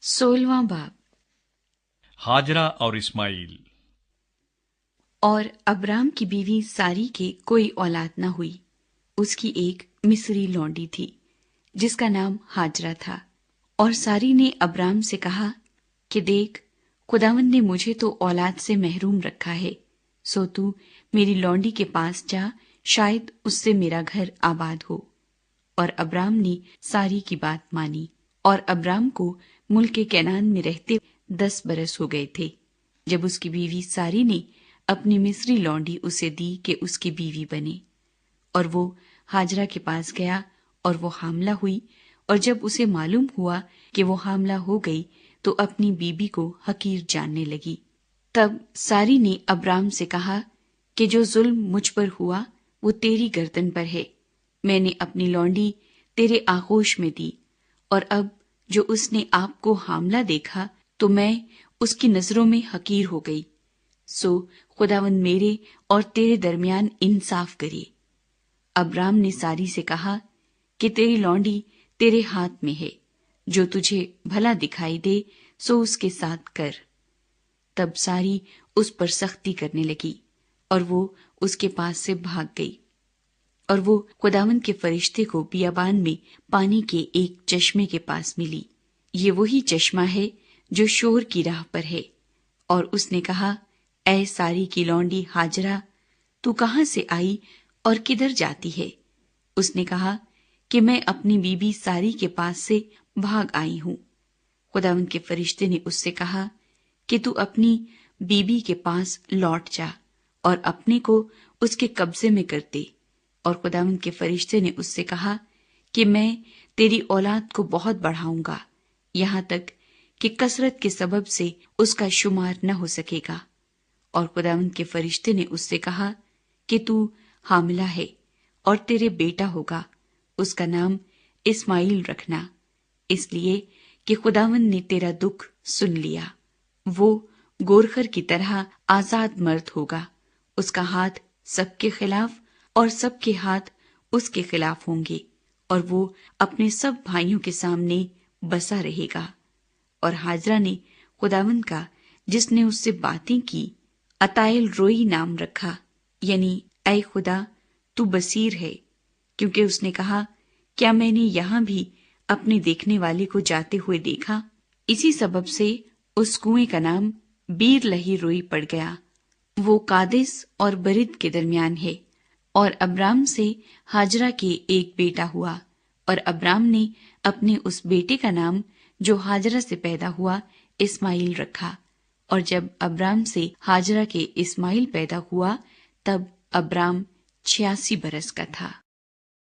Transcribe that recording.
16वां बाब। हाजरा और इस्माइल। और अब्राम की बीवी सारी के कोई औलाद न हुई। उसकी एक मिस्री लौंडी थी जिसका नाम हाजरा था। और सारी ने अब्राम से कहा कि देख, खुदावंद ने मुझे तो औलाद से महरूम रखा है, सो तू मेरी लौंडी के पास जा, शायद उससे मेरा घर आबाद हो। और अब्राम ने सारी की बात मानी। और अब्राम को मुल्क कैनान में रहते 10 बरस हो गए थे जब उसकी बीवी सारी ने अपनी मिस्री लौंडी उसे दी कि उसकी बीवी बने। और वो हाजरा के पास गया और वो हामला हुई। और जब उसे मालूम हुआ कि वो हामला हो गई तो अपनी बीबी को हकीर जानने लगी। तब सारी ने अब्राम से कहा कि जो जुल्म मुझ पर हुआ वो तेरी गर्दन पर है। मैंने अपनी लौंडी तेरे आगोश में दी, और अब जो उसने आपको हामला देखा तो मैं उसकी नजरों में हकीर हो गई। सो खुदावंद मेरे और तेरे दरमियान इंसाफ करे। अब्राम ने सारी से कहा कि तेरी लौंडी तेरे हाथ में है, जो तुझे भला दिखाई दे सो उसके साथ कर। तब सारी उस पर सख्ती करने लगी और वो उसके पास से भाग गई। और वो खुदावंद के फरिश्ते को बियाबान में पानी के एक चश्मे के पास मिली। ये वही चश्मा है जो शोर की राह पर है। और उसने कहा, ऐ सारी की लौंडी हाजरा, तू कहाँ से आई और किधर जाती है? उसने कहा कि मैं अपनी बीबी सारी के पास से भाग आई हूँ। खुदावंद के फरिश्ते ने उससे कहा कि तू अपनी बीबी के पास लौट जा और अपने को उसके कब्जे में कर दे। और खुदावंद के फरिश्ते ने उससे कहा कि मैं तेरी औलाद को बहुत बढ़ाऊंगा, यहाँ तक कि कसरत के सबब से उसका शुमार न हो सकेगा। और खुदावंद के फरिश्ते ने उससे कहा कि तू हामिला है और तेरे बेटा होगा, उसका नाम इस्माइल रखना, इसलिए कि खुदावंद ने तेरा दुख सुन लिया। वो गोरखर की तरह आजाद मर्द होगा, उसका हाथ सबके खिलाफ और सबके हाथ उसके खिलाफ होंगे, और वो अपने सब भाइयों के सामने बसा रहेगा। और हाजरा ने खुदावंद का, जिसने उससे बातें की, अतायल रोई नाम रखा, यानी ऐ खुदा तू बसीर है, क्योंकि उसने कहा, क्या मैंने यहाँ भी अपने देखने वाले को जाते हुए देखा? इसी सबब से उस कुएं का नाम बीर लही रोई पड़ गया। वो कादेस और बरिद के दरमियान है। और अब्राम से हाजरा के एक बेटा हुआ, और अब्राम ने अपने उस बेटे का नाम जो हाजरा से पैदा हुआ इस्माइल रखा। और जब अब्राम से हाजरा के इस्माइल पैदा हुआ तब अब्राम 86 बरस का था।